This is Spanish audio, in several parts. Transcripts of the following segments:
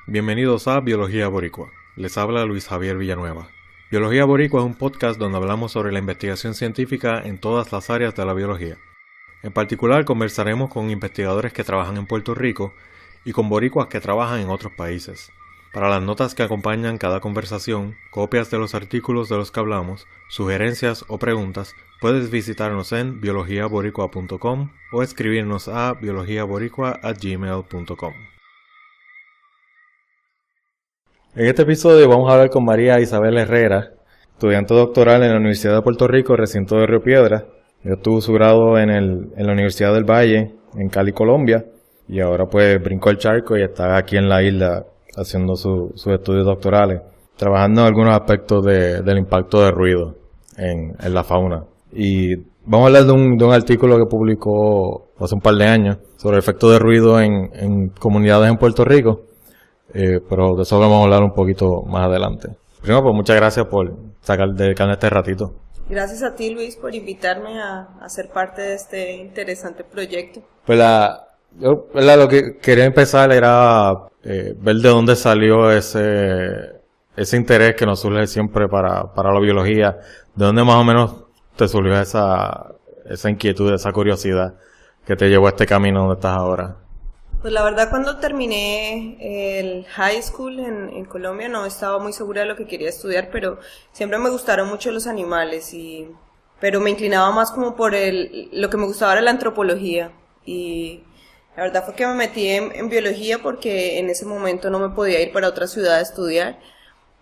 Bienvenidos a Biología Boricua. Les habla Luis Javier Villanueva. Biología Boricua es un podcast donde hablamos sobre la investigación científica en todas las áreas de la biología. En particular conversaremos con investigadores que trabajan en Puerto Rico y con boricuas que trabajan en otros países. Para las notas que acompañan cada conversación, copias de los artículos de los que hablamos, sugerencias o preguntas, puedes visitarnos en biologiaboricua.com o escribirnos a biologiaboricua@gmail.com. En este episodio vamos a hablar con María Isabel Herrera, estudiante doctoral en la Universidad de Puerto Rico, recinto de Río Piedras. Ella tuvo su grado en la Universidad del Valle, en Cali, Colombia, y ahora pues brincó el charco y está aquí en la isla haciendo sus estudios doctorales, trabajando en algunos aspectos del impacto de ruido en la fauna. Y vamos a hablar de un artículo que publicó hace un par de años sobre el efecto de ruido en comunidades en Puerto Rico. Pero de eso vamos a hablar un poquito más adelante. Primero, pues muchas gracias por dedicarme este ratito. Gracias a ti, Luis, por invitarme a ser parte de este interesante proyecto. Pues lo que quería empezar era ver de dónde salió ese interés que nos surge siempre para la biología. De dónde más o menos te surgió esa inquietud, esa curiosidad que te llevó a este camino donde estás ahora. Pues la verdad, cuando terminé el high school en Colombia no estaba muy segura de lo que quería estudiar, pero siempre me gustaron mucho los animales, pero me inclinaba más como por lo que me gustaba era la antropología. Y la verdad fue que me metí en biología porque en ese momento no me podía ir para otra ciudad a estudiar.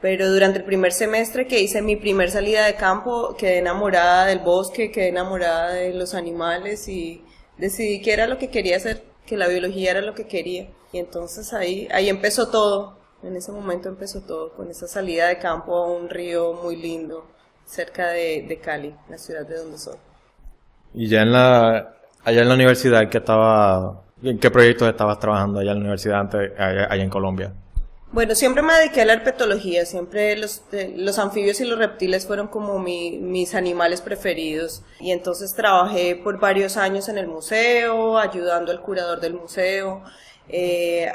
Pero durante el primer semestre que hice mi primer salida de campo, quedé enamorada del bosque, quedé enamorada de los animales y decidí que era lo que quería hacer, que la biología era lo que quería. Y entonces ahí empezó todo, en ese momento empezó todo, con esa salida de campo a un río muy lindo, cerca de Cali, la ciudad de donde soy. Y ya allá en la universidad, ¿en qué proyectos estabas trabajando allá en la universidad antes, allá en Colombia? Bueno, siempre me dediqué a la herpetología, siempre los anfibios y los reptiles fueron como mis animales preferidos. Y entonces trabajé por varios años en el museo, ayudando al curador del museo.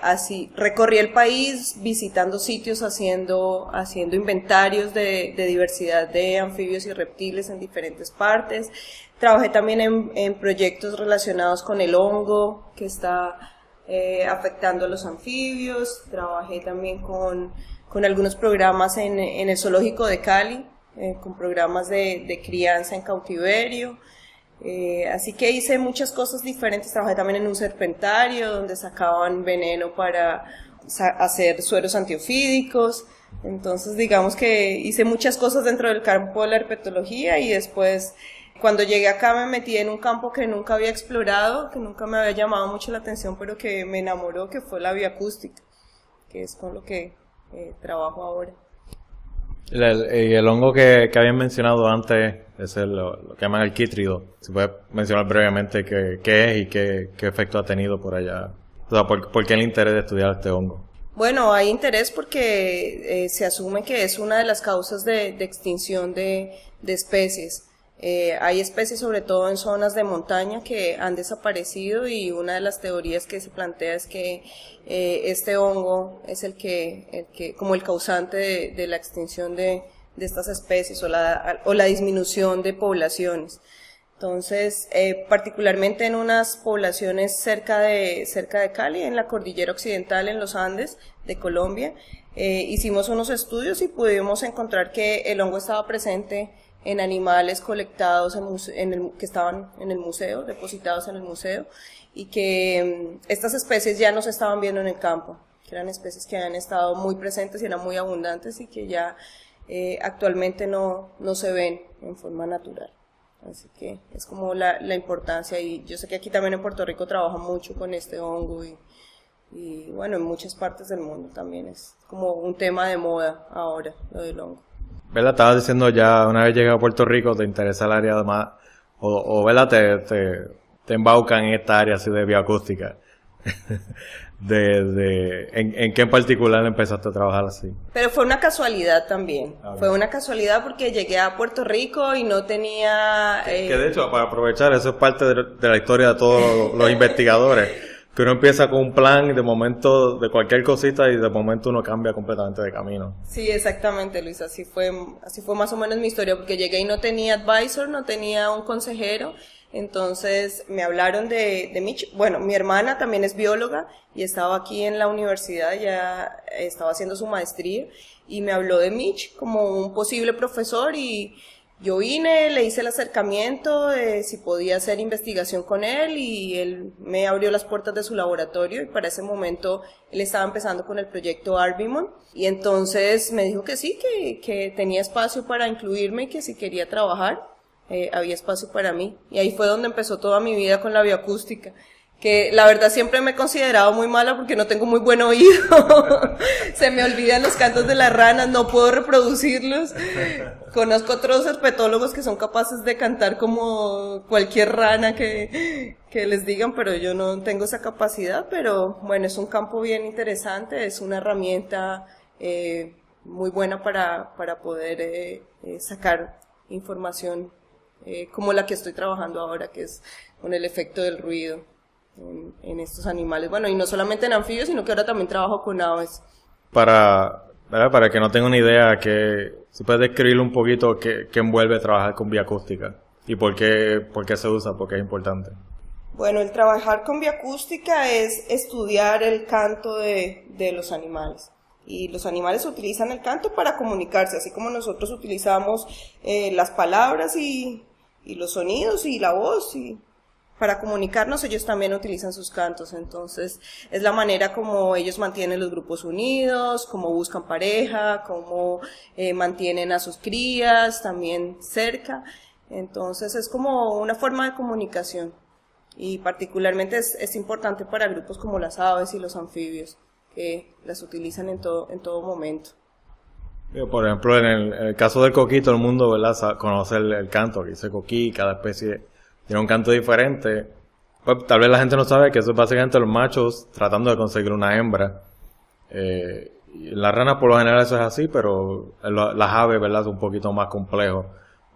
Así recorrí el país visitando sitios, haciendo inventarios de diversidad de anfibios y reptiles en diferentes partes. Trabajé también en proyectos relacionados con el hongo que está afectando a los anfibios. Trabajé también con algunos programas en el zoológico de Cali, con programas de crianza en cautiverio. Así que hice muchas cosas diferentes. Trabajé también en un serpentario donde sacaban veneno para hacer sueros antiofídicos. Entonces digamos que hice muchas cosas dentro del campo de la herpetología y después cuando llegué acá me metí en un campo que nunca había explorado, que nunca me había llamado mucho la atención, pero que me enamoró, que fue la bioacústica, que es con lo que trabajo ahora. El hongo que habían mencionado antes es lo que llaman el quítrido. Si puedes mencionar brevemente qué es y qué efecto ha tenido por allá. O sea, ¿por qué el interés de estudiar este hongo? Bueno, hay interés porque se asume que es una de las causas de extinción de especies. Hay especies, sobre todo en zonas de montaña, que han desaparecido y una de las teorías que se plantea es que este hongo es el que como el causante de la extinción de estas especies o la disminución de poblaciones. Entonces, particularmente en unas poblaciones cerca de Cali, en la cordillera occidental, en los Andes de Colombia, hicimos unos estudios y pudimos encontrar que el hongo estaba presente en animales colectados que estaban en el museo, depositados en el museo, y que estas especies ya no se estaban viendo en el campo, que eran especies que habían estado muy presentes y eran muy abundantes y que ya actualmente no se ven en forma natural. Así que es como la importancia, y yo sé que aquí también en Puerto Rico trabajan mucho con este hongo y bueno, en muchas partes del mundo también es como un tema de moda ahora, lo del hongo. ¿Verdad? Estabas diciendo ya, una vez llegas a Puerto Rico, te interesa el área más, o ¿verdad? Te embaucan en esta área así de bioacústica. ¿En qué en particular empezaste a trabajar así? Pero fue una casualidad también. Okay. Fue una casualidad porque llegué a Puerto Rico y no tenía... Que de hecho, para aprovechar, eso es parte de la historia de todos los investigadores. que uno empieza con un plan y de momento, de cualquier cosita, y de momento uno cambia completamente de camino. Sí, exactamente, Luis, así fue más o menos mi historia, porque llegué y no tenía advisor, no tenía un consejero, entonces me hablaron de Mitch. Bueno, mi hermana también es bióloga y estaba aquí en la universidad, ya estaba haciendo su maestría, y me habló de Mitch como un posible profesor, y yo vine, le hice el acercamiento de si podía hacer investigación con él, y él me abrió las puertas de su laboratorio, y para ese momento él estaba empezando con el proyecto Arbimon, y entonces me dijo que sí, que tenía espacio para incluirme y que si quería trabajar, había espacio para mí. Y ahí fue donde empezó toda mi vida con la bioacústica, que la verdad siempre me he considerado muy mala porque no tengo muy buen oído. Se me olvidan los cantos de las ranas, no puedo reproducirlos. Conozco otros herpetólogos que son capaces de cantar como cualquier rana que les digan, pero yo no tengo esa capacidad. Pero bueno, es un campo bien interesante, es una herramienta muy buena para poder sacar información como la que estoy trabajando ahora, que es con el efecto del ruido en estos animales. Bueno, y no solamente en anfibios, sino que ahora también trabajo con aves. Para el que no tenga una idea, si puedes describirle un poquito qué envuelve trabajar con bioacústica y por qué se usa, por qué es importante. Bueno, el trabajar con bioacústica es estudiar el canto de los animales. Y los animales utilizan el canto para comunicarse, así como nosotros utilizamos las palabras y los sonidos y la voz, y para comunicarnos ellos también utilizan sus cantos. Entonces es la manera como ellos mantienen los grupos unidos, cómo buscan pareja, cómo mantienen a sus crías también cerca. Entonces es como una forma de comunicación, y particularmente es importante para grupos como las aves y los anfibios, que las utilizan en todo momento. Por ejemplo, en el caso del coquí, todo el mundo, ¿verdad?, conoce el canto que dice coquí. Cada especie tiene un canto diferente. Pues, tal vez la gente no sabe que eso es básicamente los machos tratando de conseguir una hembra. Y en las ranas por lo general eso es así, pero las aves, ¿verdad?, son un poquito más complejos,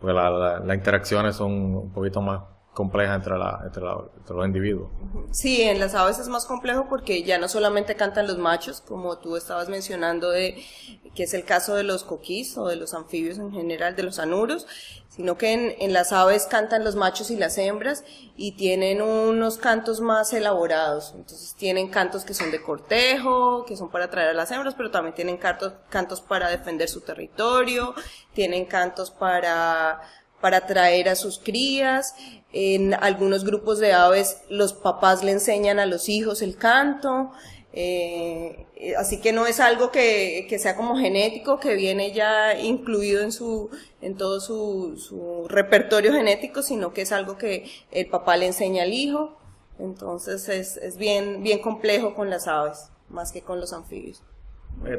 porque las interacciones son un poquito más complejas entre los individuos. Sí, en las aves es más complejo porque ya no solamente cantan los machos, como tú estabas mencionando, que es el caso de los coquís o de los anfibios en general, de los anuros, sino que en las aves cantan los machos y las hembras, y tienen unos cantos más elaborados. Entonces tienen cantos que son de cortejo, que son para atraer a las hembras, pero también tienen cantos para defender su territorio, tienen cantos para atraer a sus crías. En algunos grupos de aves los papás le enseñan a los hijos el canto, así que no es algo que sea como genético, que viene ya incluido en todo su repertorio genético, sino que es algo que el papá le enseña al hijo. Entonces es bien complejo con las aves, más que con los anfibios.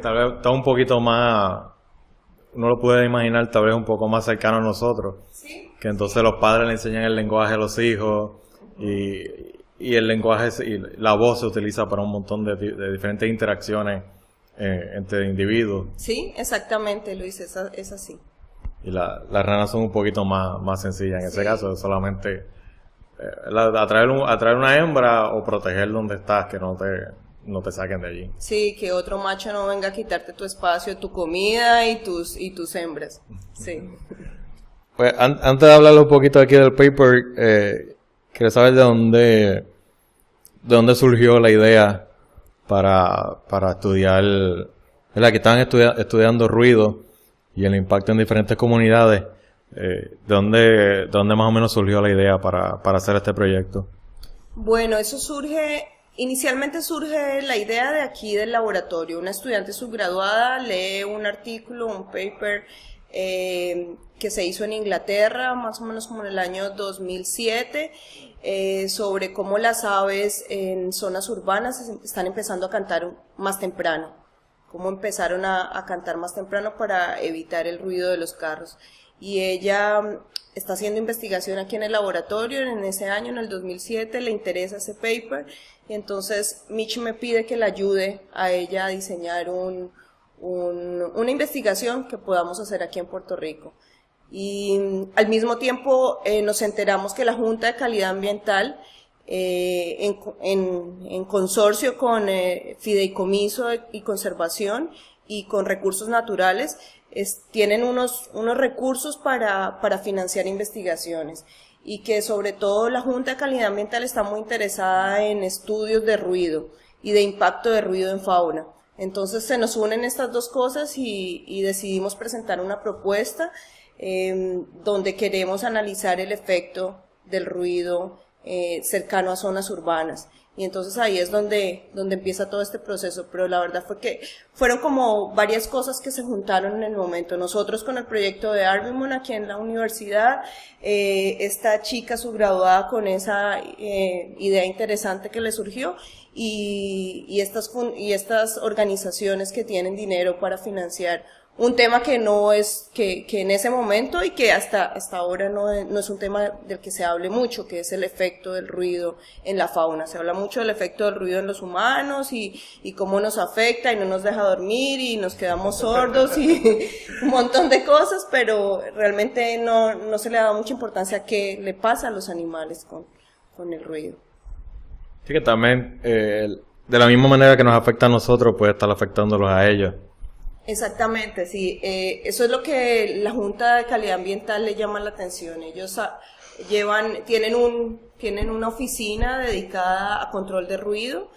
Tal vez está un poquito más, uno lo puede imaginar tal vez un poco más cercano a nosotros. ¿Sí? Que entonces los padres le enseñan el lenguaje a los hijos, y el lenguaje y la voz se utiliza para un montón de diferentes interacciones entre individuos. Sí, exactamente, Luis, es así. Y las ranas son un poquito más sencillas en ese caso, solamente atraer una hembra o proteger donde estás, que no te saquen de allí. Sí, que otro macho no venga a quitarte tu espacio, tu comida y tus hembras. Sí. Pues antes de hablar un poquito aquí del paper, quiero saber de dónde surgió la idea para estudiar, ¿verdad?, que estaban estudiando ruido y el impacto en diferentes comunidades. ¿De dónde más o menos surgió la idea para hacer este proyecto? Bueno, inicialmente surge la idea de aquí del laboratorio. Una estudiante subgraduada lee un artículo, un paper, que se hizo en Inglaterra, más o menos como en el año 2007, sobre cómo las aves en zonas urbanas están empezando a cantar más temprano, cómo empezaron a cantar más temprano para evitar el ruido de los carros. Y ella está haciendo investigación aquí en el laboratorio en ese año, en el 2007, le interesa ese paper, y entonces Mitch me pide que le ayude a ella a diseñar una investigación que podamos hacer aquí en Puerto Rico. Y al mismo tiempo nos enteramos que la Junta de Calidad Ambiental en consorcio con Fideicomiso y Conservación y con Recursos Naturales, tienen unos recursos para financiar investigaciones, y que sobre todo la Junta de Calidad Ambiental está muy interesada en estudios de ruido y de impacto de ruido en fauna. Entonces se nos unen estas dos cosas y decidimos presentar una propuesta donde queremos analizar el efecto del ruido cercano a zonas urbanas. Y entonces ahí es donde empieza todo este proceso, pero la verdad fue que fueron como varias cosas que se juntaron en el momento. Nosotros con el proyecto de Arbimon aquí en la universidad, esta chica subgraduada con esa idea interesante que le surgió, y estas organizaciones que tienen dinero para financiar un tema que no es, que en ese momento y que hasta ahora no es un tema del que se hable mucho, que es el efecto del ruido en la fauna. Se habla mucho del efecto del ruido en los humanos y cómo nos afecta y no nos deja dormir y nos quedamos sordos y un montón de cosas, pero realmente no se le da mucha importancia a qué le pasa a los animales con el ruido. Sí, que también, de la misma manera que nos afecta a nosotros, puede estar afectándolos a ellos. Exactamente, sí. Eso es lo que la Junta de Calidad Ambiental le llama la atención. Ellos tienen una oficina dedicada a control de ruido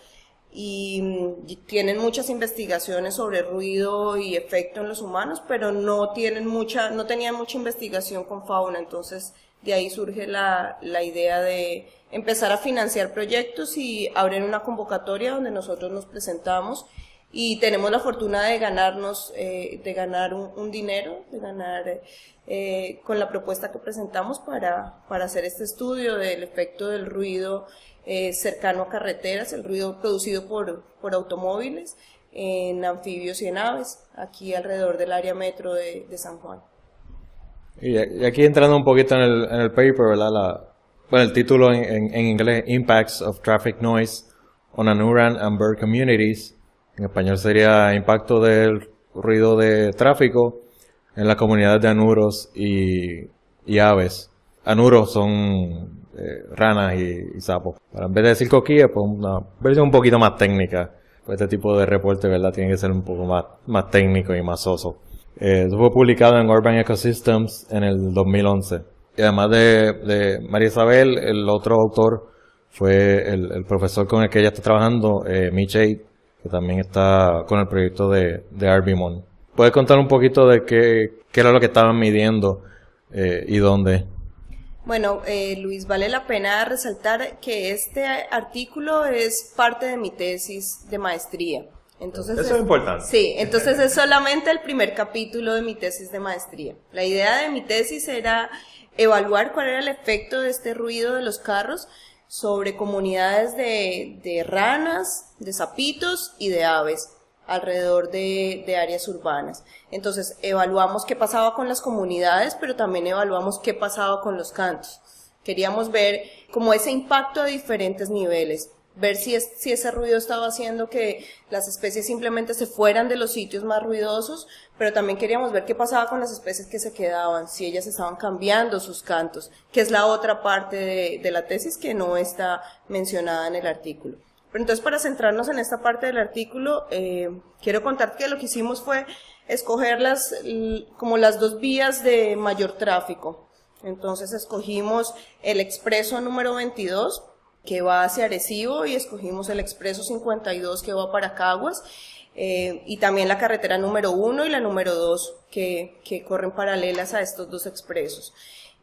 y tienen muchas investigaciones sobre ruido y efecto en los humanos, pero no tenían mucha investigación con fauna. Entonces de ahí surge la idea de empezar a financiar proyectos y abrir una convocatoria donde nosotros nos presentamos. Y tenemos la fortuna de ganar un dinero, con la propuesta que presentamos para hacer este estudio del efecto del ruido cercano a carreteras, el ruido producido por automóviles en anfibios y en aves, aquí alrededor del área metro de San Juan. Y aquí entrando un poquito en el paper, ¿verdad? El título en inglés, Impacts of Traffic Noise on Anuran and Bird Communities. En español sería impacto del ruido de tráfico en las comunidades de anuros y aves. Anuros son ranas y sapos. Pero en vez de decir coquillas, pues una versión un poquito más técnica. Pues este tipo de reporte, ¿verdad? Tiene que ser un poco más técnico y más soso. Esto fue publicado en Urban Ecosystems en el 2011. Y además de María Isabel, el otro autor fue el profesor con el que ella está trabajando, Mitch Ade, que también está con el proyecto de Arbimon. ¿Puedes contar un poquito de qué era lo que estaban midiendo y dónde? Bueno, Luis, vale la pena resaltar que este artículo es parte de mi tesis de maestría. Entonces, eso es importante. Sí, entonces es solamente el primer capítulo de mi tesis de maestría. La idea de mi tesis era evaluar cuál era el efecto de este ruido de los carros sobre comunidades de ranas, de sapitos y de aves alrededor de áreas urbanas. Entonces evaluamos qué pasaba con las comunidades, pero también evaluamos qué pasaba con los cantos. Queríamos ver como ese impacto a diferentes niveles, ver si ese ruido estaba haciendo que las especies simplemente se fueran de los sitios más ruidosos, pero también queríamos ver qué pasaba con las especies que se quedaban, si ellas estaban cambiando sus cantos, que es la otra parte de la tesis que no está mencionada en el artículo. Pero entonces, para centrarnos en esta parte del artículo, quiero contar que lo que hicimos fue escoger como las dos vías de mayor tráfico. Entonces escogimos el expreso número 22, que va hacia Arecibo, y escogimos el expreso 52, que va para Caguas, y también la carretera número 1 y la número 2, que corren paralelas a estos dos expresos.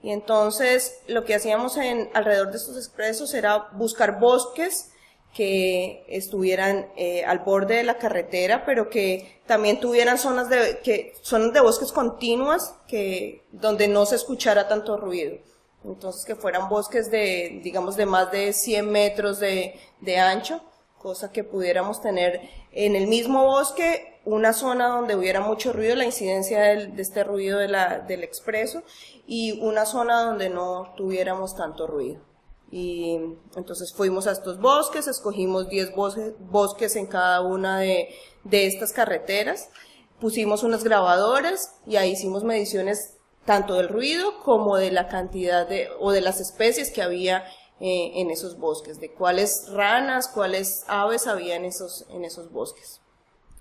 Y entonces lo que hacíamos alrededor de estos expresos era buscar bosques que estuvieran al borde de la carretera, pero que también tuvieran zonas de bosques continuas, donde no se escuchara tanto ruido. Entonces, que fueran bosques de más de 100 metros de ancho, cosa que pudiéramos tener en el mismo bosque una zona donde hubiera mucho ruido, la incidencia de este ruido del expreso, y una zona donde no tuviéramos tanto ruido. Y entonces fuimos a estos bosques, escogimos 10 bosques en cada una de estas carreteras, pusimos unas grabadoras y ahí hicimos mediciones tanto del ruido como de la cantidad o de las especies que había en esos bosques, de cuáles ranas, cuáles aves había en esos bosques.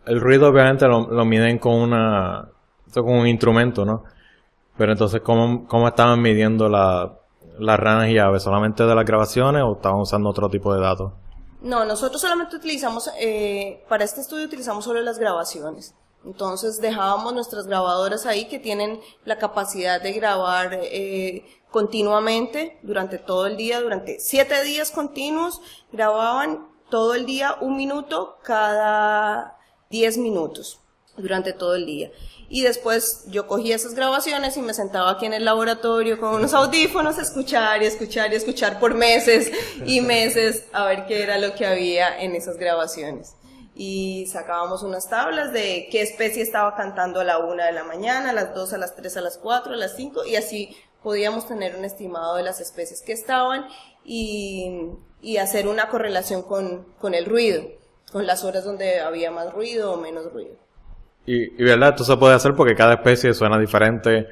El ruido obviamente lo miden con un instrumento, ¿no? Pero entonces, ¿cómo estaban midiendo las ranas y aves? ¿Solamente de las grabaciones o estaban usando otro tipo de datos? No, nosotros solamente utilizamos, para este estudio utilizamos solo las grabaciones. Entonces dejábamos nuestras grabadoras ahí que tienen la capacidad de grabar continuamente durante todo el día, durante 7 días continuos, grababan todo el día 1 minuto cada 10 minutos durante todo el día. Y después yo cogía esas grabaciones y me sentaba aquí en el laboratorio con unos audífonos a escuchar y escuchar y escuchar por meses y meses a ver qué era lo que había en esas grabaciones. Y sacábamos unas tablas de qué especie estaba cantando a la 1 de la mañana, a las 2, a las 3, a las 4, a las 5, y así podíamos tener un estimado de las especies que estaban y hacer una correlación con el ruido, con las horas donde había más ruido o menos ruido. Y verdad, esto se puede hacer porque cada especie suena diferente.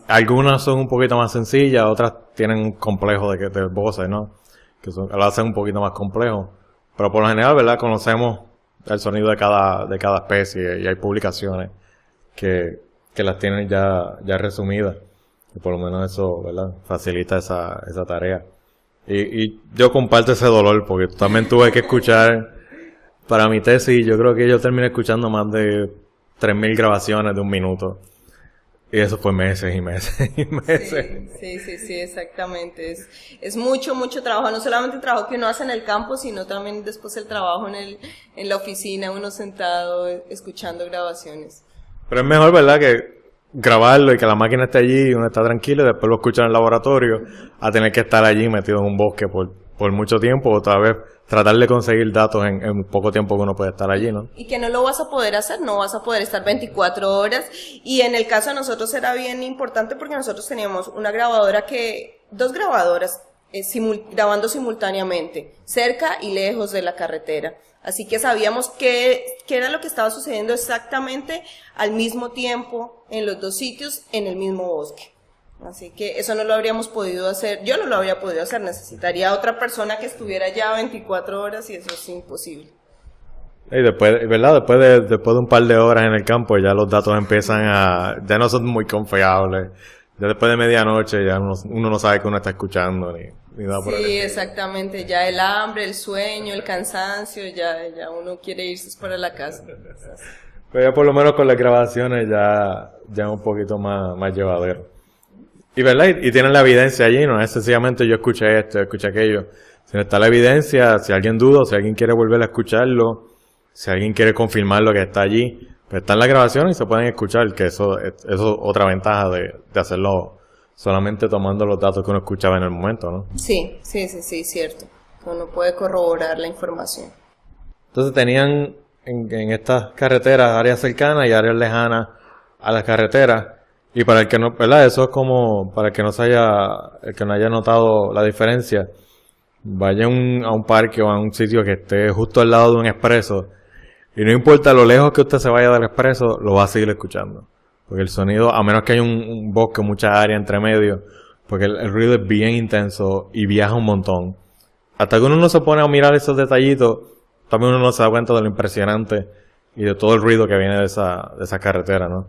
Algunas son un poquito más sencillas, otras tienen un complejo de voces, ¿no? Que lo hacen un poquito más complejo. Pero por lo general, ¿verdad? Conocemos el sonido de cada especie y hay publicaciones que las tienen ya resumidas. Y por lo menos eso, ¿verdad? Facilita esa tarea. Y yo comparto ese dolor porque también tuve que escuchar para mi tesis. Yo creo que yo terminé escuchando más de 3.000 grabaciones de 1 minuto. Y eso fue meses y meses y meses. Sí, exactamente. Es mucho trabajo. No solamente el trabajo que uno hace en el campo, sino también después el trabajo en la oficina, uno sentado escuchando grabaciones. Pero es mejor, ¿verdad?, que grabarlo y que la máquina esté allí y uno está tranquilo y después lo escucha en el laboratorio, a tener que estar allí metido en un bosque por mucho tiempo, o otra vez tratar de conseguir datos en poco tiempo que uno puede estar allí, ¿no? Y que no lo vas a poder hacer, no vas a poder estar 24 horas. Y en el caso de nosotros era bien importante porque nosotros teníamos una grabadora dos grabadoras grabando simultáneamente, cerca y lejos de la carretera. Así que sabíamos qué era lo que estaba sucediendo exactamente al mismo tiempo en los 2 sitios en el mismo bosque. Así que eso no lo habríamos podido hacer, yo no lo habría podido hacer, necesitaría otra persona que estuviera ya 24 horas y eso es imposible. Y después, ¿verdad? Después de un par de horas en el campo ya los datos ya no son muy confiables. Ya después de medianoche ya uno no sabe que uno está escuchando ni nada por ahí. Sí, exactamente, ya el hambre, el sueño, el cansancio, ya uno quiere irse para la casa. Pero ya por lo menos con las grabaciones ya un poquito más llevadero. Y verdad, y tienen la evidencia allí, no es sencillamente yo escuché esto, escuché aquello. Sino está la evidencia, si alguien duda, si alguien quiere volver a escucharlo, si alguien quiere confirmar lo que está allí, pues están las grabaciones y se pueden escuchar, que eso es otra ventaja de hacerlo solamente tomando los datos que uno escuchaba en el momento, ¿no? Sí, cierto. Uno puede corroborar la información. Entonces tenían en estas carreteras áreas cercanas y áreas lejanas a las carreteras. Y para el que no, ¿verdad? Eso es como, para el que no haya notado la diferencia, vaya a un parque o a un sitio que esté justo al lado de un expreso, y no importa lo lejos que usted se vaya del expreso, lo va a seguir escuchando. Porque el sonido, a menos que haya un bosque, mucha área entre medio, porque el ruido es bien intenso y viaja un montón. Hasta que uno no se pone a mirar esos detallitos, también uno no se da cuenta de lo impresionante y de todo el ruido que viene de esa carretera, ¿no?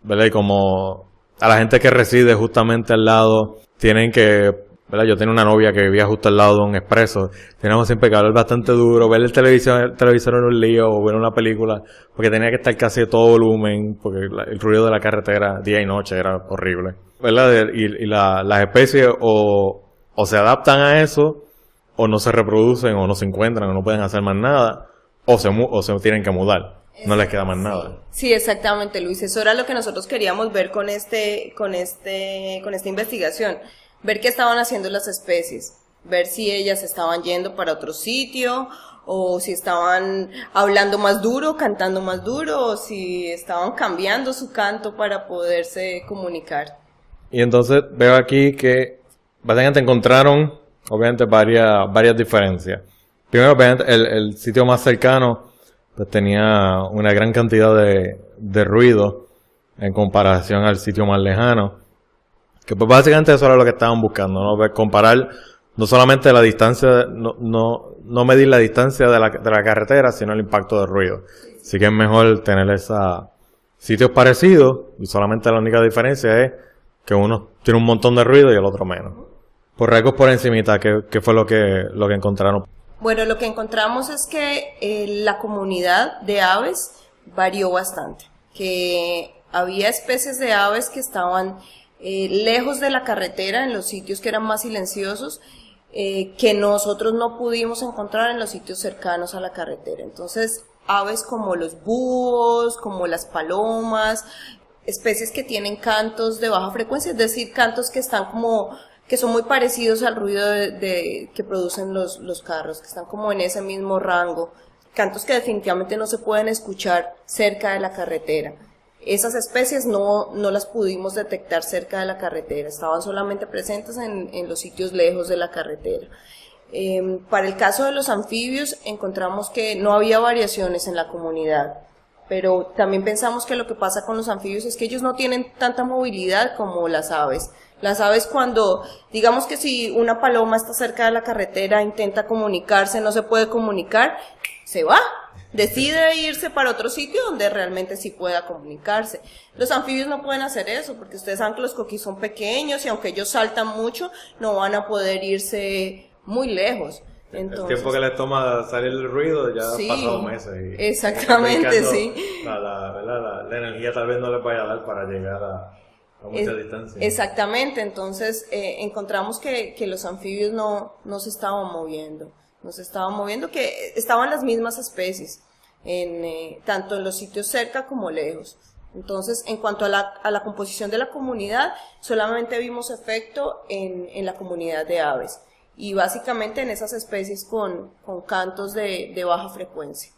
¿Verdad? Y como a la gente que reside justamente al lado, tienen que, ¿verdad? Yo tenía una novia que vivía justo al lado de un expreso, teníamos siempre que hablar bastante duro, ver el televisor en un lío o ver una película, porque tenía que estar casi a todo volumen, porque el ruido de la carretera día y noche era horrible, ¿verdad? Y las especies o se adaptan a eso, o no se reproducen, o no se encuentran, o no pueden hacer más nada, o se tienen que mudar. No les queda más nada. Sí, exactamente, Luis. Eso era lo que nosotros queríamos ver con esta investigación. Ver qué estaban haciendo las especies. Ver si ellas estaban yendo para otro sitio, o si estaban hablando más duro, cantando más duro, o si estaban cambiando su canto para poderse comunicar. Y entonces veo aquí que básicamente encontraron, obviamente, varias diferencias. Primero, obviamente, el sitio más cercano pues tenía una gran cantidad de ruido en comparación al sitio más lejano, que pues básicamente eso era lo que estaban buscando, ¿no? Comparar no solamente la distancia, no medir la distancia de la carretera, sino el impacto del ruido. Así que es mejor tener sitios parecidos y solamente la única diferencia es que uno tiene un montón de ruido y el otro menos. Por rasgos por encimita, ¿qué fue lo que encontraron? Bueno, lo que encontramos es que la comunidad de aves varió bastante, que había especies de aves que estaban lejos de la carretera, en los sitios que eran más silenciosos, que nosotros no pudimos encontrar en los sitios cercanos a la carretera. Entonces, aves como los búhos, como las palomas, especies que tienen cantos de baja frecuencia, es decir, cantos que están que son muy parecidos al ruido que producen los carros, que están como en ese mismo rango, cantos que definitivamente no se pueden escuchar cerca de la carretera. Esas especies no las pudimos detectar cerca de la carretera, estaban solamente presentes en los sitios lejos de la carretera. Para el caso de los anfibios encontramos que no había variaciones en la comunidad, pero también pensamos que lo que pasa con los anfibios es que ellos no tienen tanta movilidad como las aves. Las aves cuando, digamos que si una paloma está cerca de la carretera, intenta comunicarse, no se puede comunicar, se va, decide irse para otro sitio donde realmente sí pueda comunicarse. Los anfibios no pueden hacer eso, porque ustedes saben que los coquís son pequeños y aunque ellos saltan mucho, no van a poder irse muy lejos. Entonces, el tiempo que les toma salir el ruido ya sí, ha pasado meses. Y exactamente, sí. La energía tal vez no les vaya a dar para llegar a mucha distancia. Exactamente, entonces encontramos que los anfibios no se estaban moviendo. Que estaban las mismas especies, tanto en los sitios cerca como lejos. Entonces, en cuanto a la composición de la comunidad, solamente vimos efecto en la comunidad de aves. Y básicamente en esas especies con cantos de baja frecuencia.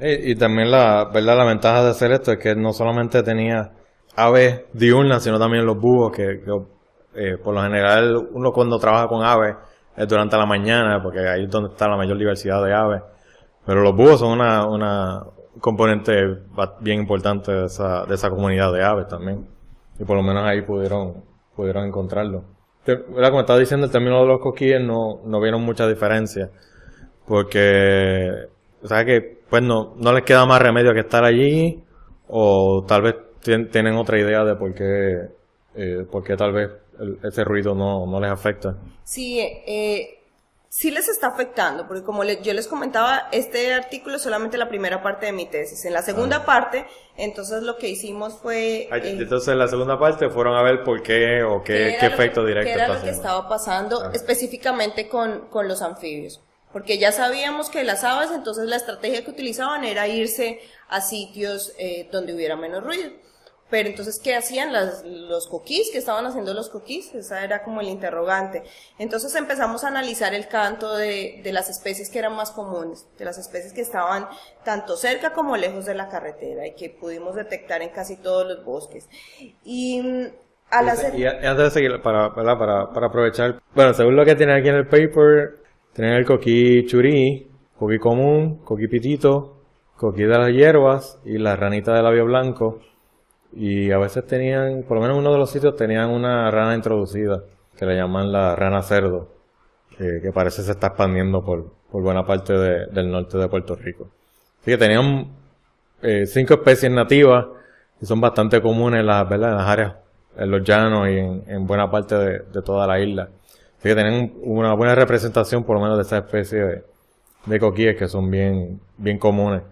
Y también la ventaja de hacer esto es que no solamente tenía aves diurnas, sino también los búhos, que por lo general uno cuando trabaja con aves es durante la mañana, porque ahí es donde está la mayor diversidad de aves. Pero los búhos son una componente bien importante de esa comunidad de aves también. Y por lo menos ahí pudieron encontrarlo. Como estaba diciendo, el término de los coquíes no vieron mucha diferencia, porque o sea que pues no les queda más remedio que estar allí, o tal vez tienen otra idea de por qué tal vez ese ruido no les afecta. Sí, sí les está afectando, porque como yo les comentaba, este artículo es solamente la primera parte de mi tesis. En la segunda parte, entonces lo que hicimos fue... entonces en la segunda parte fueron a ver por qué o qué efecto directo está haciendo. ¿Qué era lo que estaba pasando específicamente con los anfibios? Porque ya sabíamos que las aves, entonces la estrategia que utilizaban era irse a sitios donde hubiera menos ruido. Pero entonces, ¿qué hacían los coquís? ¿Qué estaban haciendo los coquís? Esa era como el interrogante. Entonces empezamos a analizar el canto de las especies que eran más comunes, de las especies que estaban tanto cerca como lejos de la carretera y que pudimos detectar en casi todos los bosques. Y antes de seguir, para aprovechar, bueno, según lo que tiene aquí en el paper, tienen el coquí churí, coquí común, coquí pitito, coquí de las hierbas y la ranita de labio blanco. Y a veces tenían, por lo menos en uno de los sitios tenían una rana introducida, que le llaman la rana cerdo, que parece se está expandiendo por buena parte del norte de Puerto Rico. Así que tenían 5 especies nativas, y son bastante comunes en las áreas, en los llanos y en buena parte de toda la isla. Así que tenían una buena representación por lo menos de esas especies de coquíes que son bien comunes.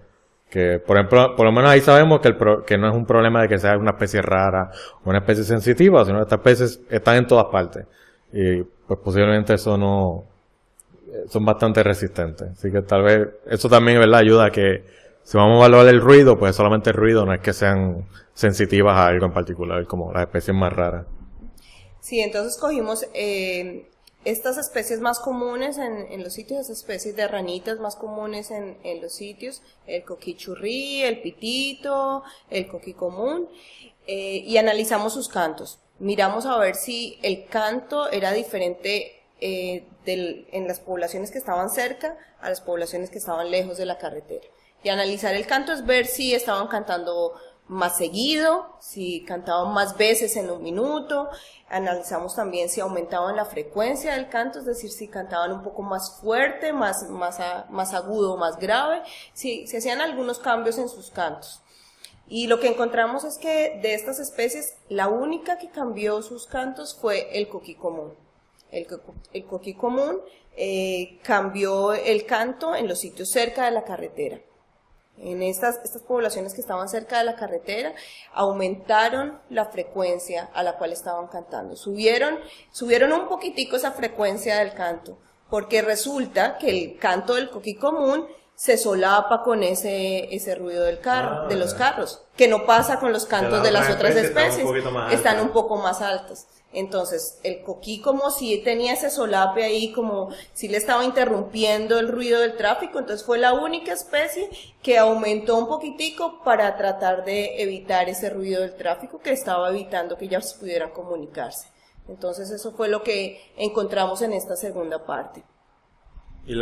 Que, por ejemplo, por lo menos ahí sabemos que no es un problema de que sea una especie rara o una especie sensitiva, sino que estas especies están en todas partes. Y pues posiblemente son bastante resistentes. Así que tal vez eso también, ¿verdad?, ayuda a que si vamos a evaluar el ruido, pues solamente el ruido, no es que sean sensitivas a algo en particular, como las especies más raras. Sí, entonces cogimos estas especies más comunes en los sitios, esas especies de ranitas más comunes en los sitios, el coquí churrí, el pitito, el coquí común, y analizamos sus cantos. Miramos a ver si el canto era diferente en las poblaciones que estaban cerca a las poblaciones que estaban lejos de la carretera. Y analizar el canto es ver si estaban cantando más seguido, si cantaban más veces en un minuto. Analizamos también si aumentaban la frecuencia del canto, es decir, si cantaban un poco más fuerte, más agudo, más grave, si se hacían algunos cambios en sus cantos. Y lo que encontramos es que de estas especies, la única que cambió sus cantos fue el coquí común. El coquí común cambió el canto en los sitios cerca de la carretera. En estas poblaciones que estaban cerca de la carretera, aumentaron la frecuencia a la cual estaban cantando. Subieron un poquitico esa frecuencia del canto, porque resulta que el canto del coquí común se solapa con ese ruido del carro, de los carros, que no pasa con los cantos de las otras especies, están un poco más altos. Entonces, el coquí como si tenía ese solape ahí, como si le estaba interrumpiendo el ruido del tráfico, entonces fue la única especie que aumentó un poquitico para tratar de evitar ese ruido del tráfico que estaba evitando que ellas pudieran comunicarse. Entonces, eso fue lo que encontramos en esta segunda parte. Y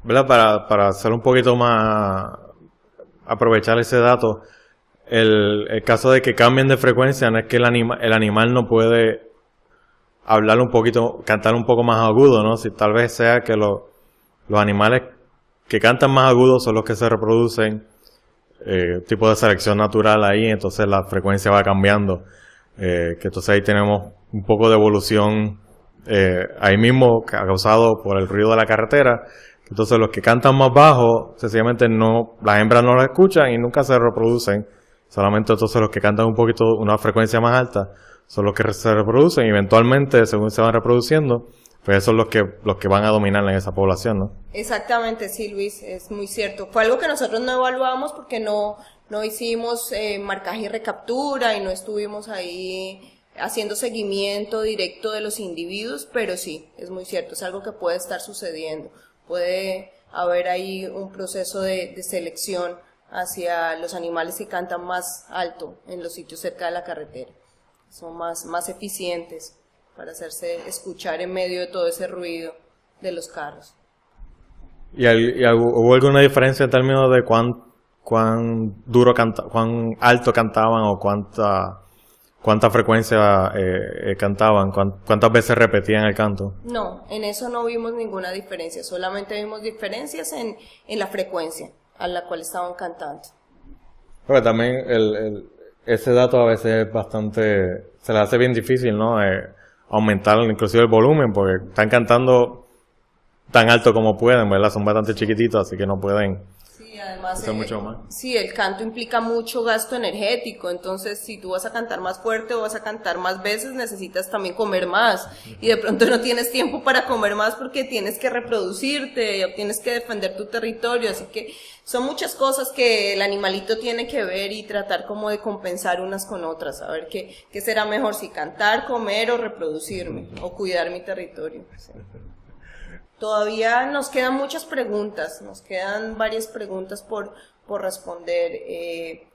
¿verdad? Para hacer un poquito más, aprovechar ese dato, el caso de que cambien de frecuencia no es que el animal no puede hablar un poquito, cantar un poco más agudo, ¿no? Si tal vez sea que los animales que cantan más agudo son los que se reproducen, tipo de selección natural ahí, entonces la frecuencia va cambiando, que entonces ahí tenemos un poco de evolución ahí mismo causado por el ruido de la carretera. Entonces los que cantan más bajo, sencillamente las hembras no lo escuchan y nunca se reproducen. Solamente entonces los que cantan un poquito, una frecuencia más alta, son los que se reproducen y eventualmente, según se van reproduciendo, pues esos son los que van a dominar en esa población, ¿no? Exactamente, sí, Luis, es muy cierto. Fue algo que nosotros no evaluamos porque no hicimos marcaje y recaptura y no estuvimos ahí haciendo seguimiento directo de los individuos, pero sí, es muy cierto, es algo que puede estar sucediendo. Puede haber ahí un proceso de selección hacia los animales que cantan más alto en los sitios cerca de la carretera. Son más eficientes para hacerse escuchar en medio de todo ese ruido de los carros. ¿Y hubo alguna diferencia en términos de cuán alto cantaban o cuánta frecuencia cantaban, cuántas veces repetían el canto? No, en eso no vimos ninguna diferencia, solamente vimos diferencias en la frecuencia a la cual estaban cantando. Pero también ese dato a veces es bastante, se le hace bien difícil, ¿no? Aumentar inclusive el volumen, porque están cantando tan alto como pueden, ¿verdad? Son bastante chiquititos, así que no pueden además mucho más. Sí, el canto implica mucho gasto energético, entonces si tú vas a cantar más fuerte o vas a cantar más veces, necesitas también comer más, y de pronto no tienes tiempo para comer más porque tienes que reproducirte, o tienes que defender tu territorio, así que son muchas cosas que el animalito tiene que ver y tratar como de compensar unas con otras, a ver qué será mejor, si cantar, comer o reproducirme, o cuidar mi territorio. Sí. Todavía nos quedan muchas preguntas, nos quedan varias preguntas por responder.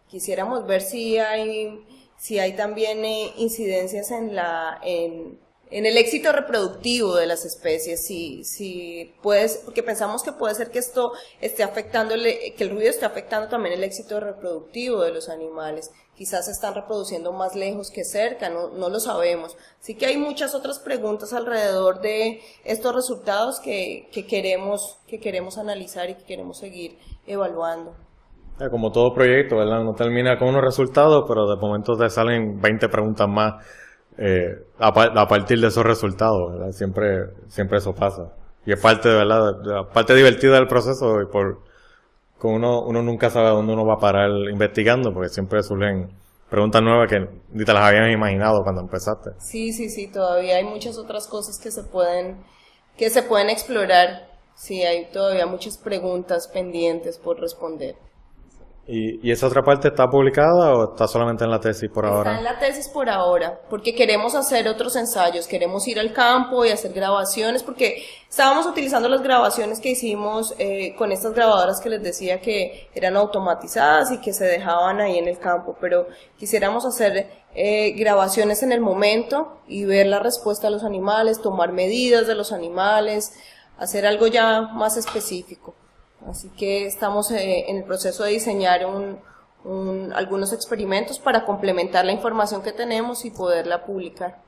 Quisiéramos ver si hay también incidencias en el éxito reproductivo de las especies, si puedes, porque pensamos que puede ser que esto esté afectando, que el ruido esté afectando también el éxito reproductivo de los animales. Quizás se están reproduciendo más lejos que cerca, no lo sabemos. Así que hay muchas otras preguntas alrededor de estos resultados que queremos analizar y que queremos seguir evaluando. Como todo proyecto, ¿verdad? Uno termina con unos resultados, pero de momento te salen 20 preguntas más a partir de esos resultados, ¿verdad? Siempre eso pasa. Y es parte, ¿verdad? La parte divertida del proceso, y uno nunca sabe dónde uno va a parar investigando, porque siempre surgen preguntas nuevas que ni te las habías imaginado cuando empezaste. Sí, todavía hay muchas otras cosas que se pueden explorar. Sí, hay todavía muchas preguntas pendientes por responder. ¿Y esa otra parte está publicada o está solamente en la tesis por ahora? Está en la tesis por ahora, porque queremos hacer otros ensayos, queremos ir al campo y hacer grabaciones, porque estábamos utilizando las grabaciones que hicimos con estas grabadoras que les decía que eran automatizadas y que se dejaban ahí en el campo, pero quisiéramos hacer grabaciones en el momento y ver la respuesta de los animales, tomar medidas de los animales, hacer algo ya más específico. Así que estamos en el proceso de diseñar algunos experimentos para complementar la información que tenemos y poderla publicar.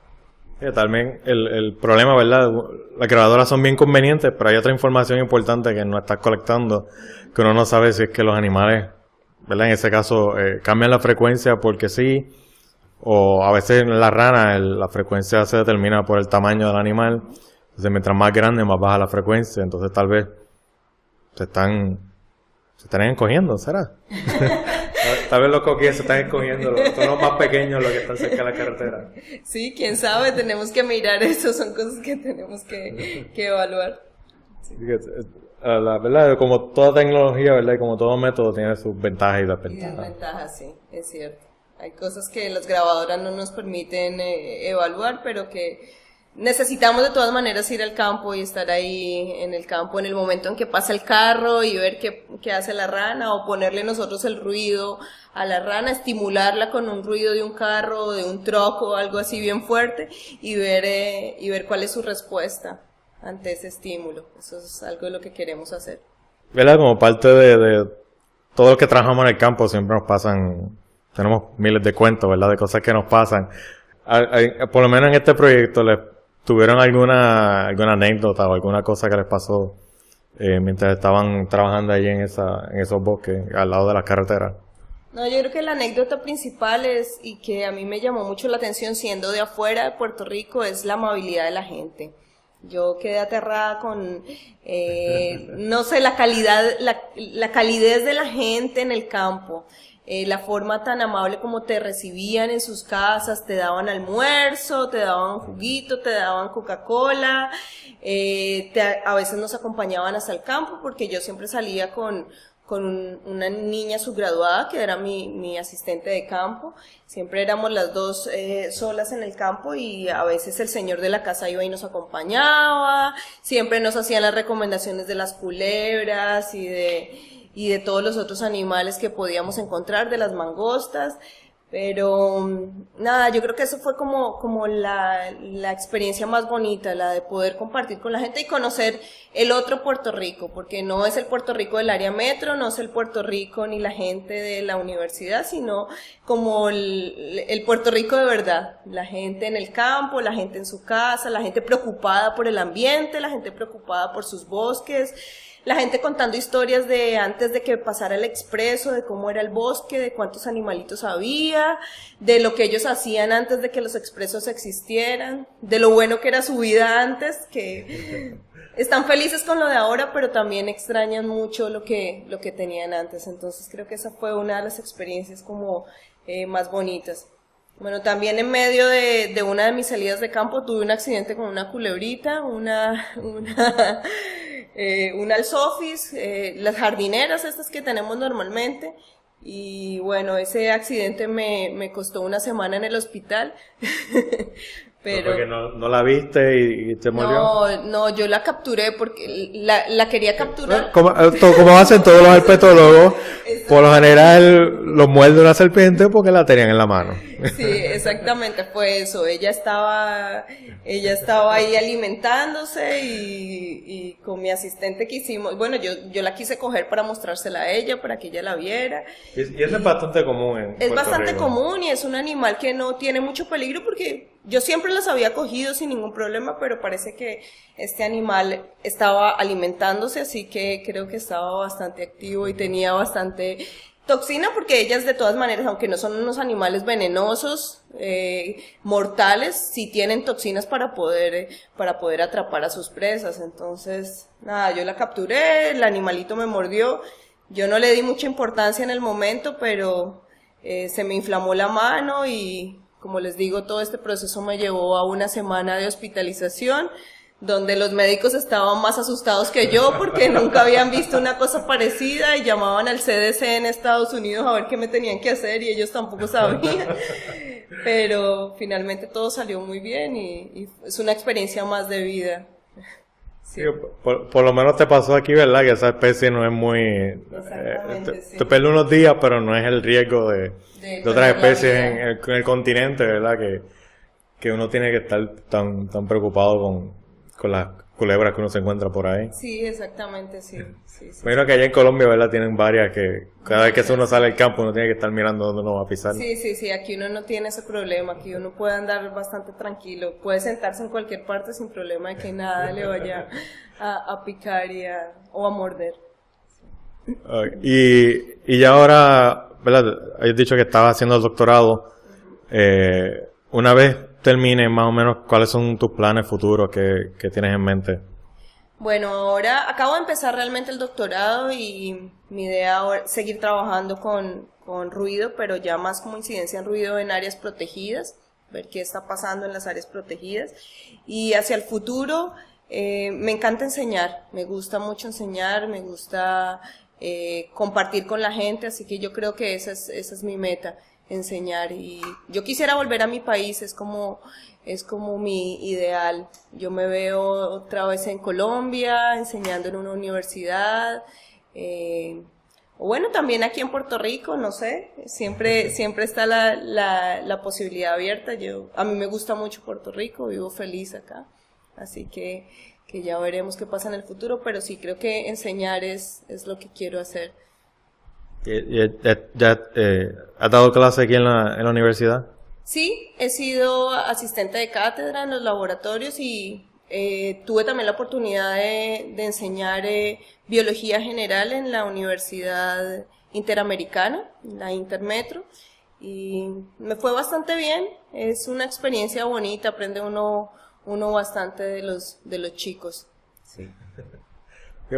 También el problema, ¿verdad? Las grabadoras son bien convenientes, pero hay otra información importante que no estás colectando, que uno no sabe si es que los animales, ¿verdad? En ese caso, cambian la frecuencia porque sí, o a veces en la rana la frecuencia se determina por el tamaño del animal. Entonces, mientras más grande, más baja la frecuencia. Entonces, tal vez se están encogiendo, ¿será? Tal vez los coquíes se están escogiendo, son los más pequeños los que están cerca de la carretera. Sí, quién sabe, tenemos que mirar eso, son cosas que tenemos que evaluar. Sí. La verdad, como toda tecnología, ¿verdad? Y como todo método tiene sus ventajas y desventajas. Y desventajas, sí, es cierto. Hay cosas que las grabadoras no nos permiten evaluar, pero que necesitamos de todas maneras ir al campo y estar ahí en el campo en el momento en que pasa el carro y ver qué hace la rana, o ponerle nosotros el ruido a la rana, estimularla con un ruido de un carro, de un truck o algo así bien fuerte y ver cuál es su respuesta ante ese estímulo. Eso es algo de lo que queremos hacer. ¿Verdad? Como parte de todo lo que trabajamos en el campo siempre nos pasan, tenemos miles de cuentos, ¿verdad? De cosas que nos pasan. Por lo menos en este proyecto, ¿tuvieron alguna anécdota o alguna cosa que les pasó mientras estaban trabajando allí en esos bosques al lado de las carreteras? No, yo creo que la anécdota principal es, y que a mí me llamó mucho la atención siendo de afuera de Puerto Rico, es la amabilidad de la gente. Yo quedé aterrada con, no sé, la calidez de la gente en el campo. La forma tan amable como te recibían en sus casas, te daban almuerzo, te daban juguito, te daban Coca-Cola, a veces nos acompañaban hasta el campo, porque yo siempre salía con una niña subgraduada que era mi asistente de campo. Siempre éramos las dos solas en el campo, y a veces el señor de la casa iba y nos acompañaba. Siempre nos hacían las recomendaciones de las culebras y de todos los otros animales que podíamos encontrar, de las mangostas. Pero nada, yo creo que eso fue como la experiencia más bonita, la de poder compartir con la gente y conocer el otro Puerto Rico, porque no es el Puerto Rico del área metro, no es el Puerto Rico ni la gente de la universidad, sino como el Puerto Rico de verdad, la gente en el campo, la gente en su casa, la gente preocupada por el ambiente, la gente preocupada por sus bosques, la gente contando historias de antes de que pasara el expreso, de cómo era el bosque, de cuántos animalitos había, de lo que ellos hacían antes de que los expresos existieran, de lo bueno que era su vida antes, que están felices con lo de ahora, pero también extrañan mucho lo que tenían antes. Entonces creo que esa fue una de las experiencias como más bonitas. Bueno, también en medio de una de mis salidas de campo tuve un accidente con una culebrita, una alzofis, las jardineras estas que tenemos normalmente, y bueno, ese accidente me costó una semana en el hospital. Pero porque no la viste y te murió. No, yo la capturé porque la quería capturar. Como hacen todos los herpetólogos, por lo general los muerde una serpiente porque la tenían en la mano. Sí, exactamente, fue eso. Ella estaba ahí alimentándose y con mi asistente quisimos, bueno, yo la quise coger para mostrársela a ella, para que ella la viera. Y eso es bastante común en Es Puerto bastante Rico. común, y es un animal que no tiene mucho peligro, porque yo siempre las había cogido sin ningún problema, pero parece que este animal estaba alimentándose, así que creo que estaba bastante activo y tenía bastante toxina, porque ellas de todas maneras, aunque no son unos animales venenosos, mortales, sí tienen toxinas para poder atrapar a sus presas. Entonces, nada, yo la capturé, el animalito me mordió, yo no le di mucha importancia en el momento, pero se me inflamó la mano y, como les digo, todo este proceso me llevó a una semana de hospitalización, donde los médicos estaban más asustados que yo porque nunca habían visto una cosa parecida, y llamaban al CDC en Estados Unidos a ver qué me tenían que hacer, y ellos tampoco sabían. Pero finalmente todo salió muy bien y es una experiencia más de vida. Sí. Por lo menos te pasó aquí, ¿verdad? Que esa especie no es muy... Exactamente, sí. Te pierde unos días, pero no es el riesgo de otras especies en el continente, ¿verdad? Que uno tiene que estar tan preocupado con culebras que uno se encuentra por ahí. Sí, exactamente, sí. Imagino que allá en Colombia, ¿verdad? Tienen varias que cada vez que uno sale al campo uno tiene que estar mirando dónde uno va a pisar. Sí, aquí uno no tiene ese problema, aquí uno puede andar bastante tranquilo, puede sentarse en cualquier parte sin problema de que nada le vaya a picar o a morder. Y ya ahora, ¿verdad? Has dicho que estabas haciendo el doctorado. Una vez termines, más o menos, ¿cuáles son tus planes futuros que tienes en mente? Bueno, ahora acabo de empezar realmente el doctorado y mi idea ahora es seguir trabajando con ruido, pero ya más como incidencia en ruido en áreas protegidas, ver qué está pasando en las áreas protegidas. Y hacia el futuro, me encanta enseñar, me gusta mucho enseñar, me gusta compartir con la gente, así que yo creo que esa es mi meta, enseñar. Y yo quisiera volver a mi país, es como mi ideal. Yo me veo otra vez en Colombia, enseñando en una universidad, o bueno, también aquí en Puerto Rico, no sé, siempre está la posibilidad abierta. A mí me gusta mucho Puerto Rico, vivo feliz acá, así que ya veremos qué pasa en el futuro, pero sí creo que enseñar es lo que quiero hacer. ¿Ya has dado clase aquí en la universidad? Sí, he sido asistente de cátedra en los laboratorios y tuve también la oportunidad de enseñar biología general en la Universidad Interamericana, la Intermetro, y me fue bastante bien. Es una experiencia bonita, aprende uno bastante de los chicos. Sí.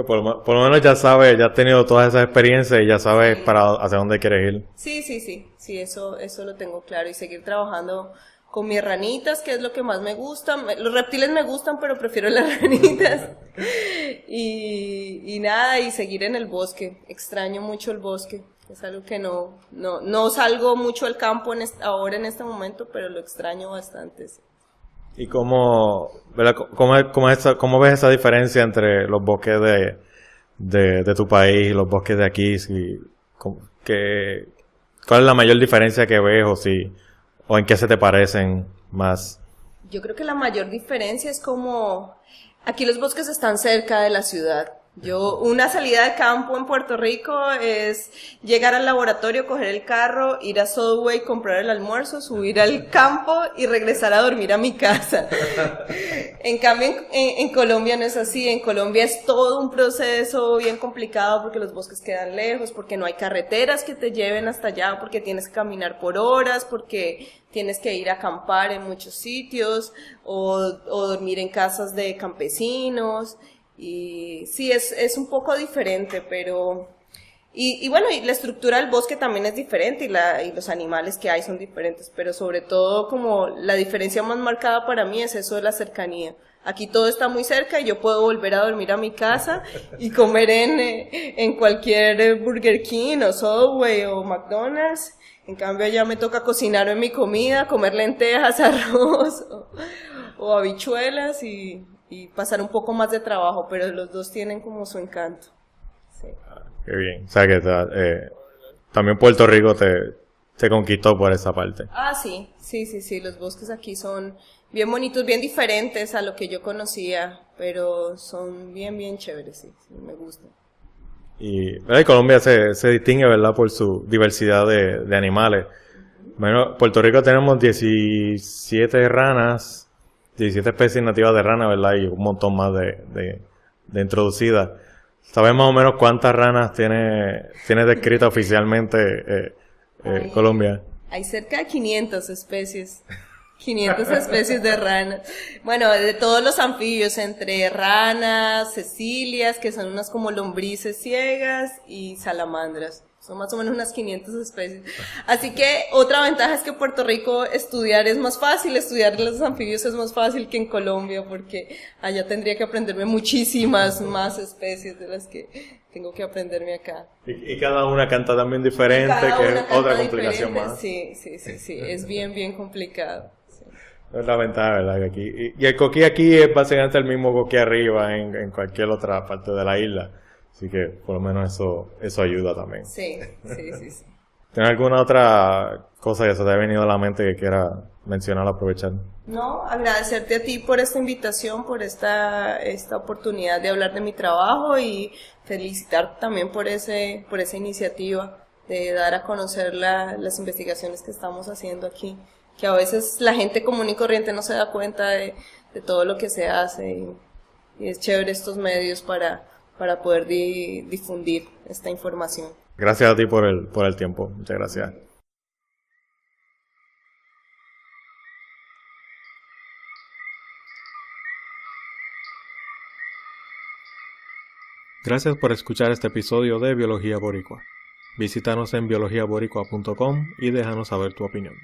Por lo menos ya sabes, ya has tenido todas esas experiencias y ya sabes hacia dónde quieres ir. Sí, eso lo tengo claro, y seguir trabajando con mis ranitas, que es lo que más me gusta. Los reptiles me gustan, pero prefiero las ranitas. Y nada, y seguir en el bosque. Extraño mucho el bosque. Es algo que no salgo mucho al campo ahora en este momento, pero lo extraño bastante. Sí. ¿Y cómo ves esa diferencia entre los bosques de tu país y los bosques de aquí? ¿Cuál es la mayor diferencia que ves o en qué se te parecen más? Yo creo que la mayor diferencia es como aquí los bosques están cerca de la ciudad. Una salida de campo en Puerto Rico es llegar al laboratorio, coger el carro, ir a Subway, comprar el almuerzo, subir al campo y regresar a dormir a mi casa. En cambio, en Colombia no es así. En Colombia es todo un proceso bien complicado porque los bosques quedan lejos, porque no hay carreteras que te lleven hasta allá, porque tienes que caminar por horas, porque tienes que ir a acampar en muchos sitios o dormir en casas de campesinos. Y sí, es un poco diferente, pero... Y bueno, y la estructura del bosque también es diferente y los animales que hay son diferentes, pero sobre todo como la diferencia más marcada para mí es eso de la cercanía. Aquí todo está muy cerca y yo puedo volver a dormir a mi casa y comer en cualquier Burger King o Subway o McDonald's. En cambio allá me toca cocinarme mi comida, comer lentejas, arroz o habichuelas y pasar un poco más de trabajo, pero los dos tienen como su encanto. Sí. Qué bien. O sea que también Puerto Rico te conquistó por esa parte. Sí. Los bosques aquí son bien bonitos, bien diferentes a lo que yo conocía, pero son bien chéveres, sí, me gustan. Y Colombia se distingue, ¿verdad?, por su diversidad de animales. Bueno, Puerto Rico tenemos 17 ranas, 17 especies nativas de rana, ¿verdad? Y un montón más de introducidas. ¿Sabes más o menos cuántas ranas tiene descrita oficialmente Colombia? Hay cerca de 500 especies. 500 especies de ranas. Bueno, de todos los anfibios, entre ranas, cecilias, que son unas como lombrices ciegas, y salamandras. Son más o menos unas 500 especies. Así que otra ventaja es que en Puerto Rico estudiar los anfibios es más fácil que en Colombia, porque allá tendría que aprenderme muchísimas más especies de las que tengo que aprenderme acá. Y cada una canta también diferente, que es otra complicación más. Sí, es bien complicado. Sí. Es la ventaja, ¿verdad? Que aquí, y el coquí aquí es básicamente el mismo coquí arriba en cualquier otra parte de la isla. Así que por lo menos eso ayuda también. Sí. ¿Tienes alguna otra cosa que se te haya venido a la mente que quieras menciona al aprovechar. No, agradecerte a ti por esta invitación, por esta oportunidad de hablar de mi trabajo y felicitar también por esa iniciativa de dar a conocer las investigaciones que estamos haciendo aquí, que a veces la gente común y corriente no se da cuenta de todo lo que se hace y es chévere estos medios para poder difundir esta información. Gracias a ti por el tiempo. Muchas gracias. Gracias por escuchar este episodio de Biología Boricua. Visítanos en biologiaboricua.com y déjanos saber tu opinión.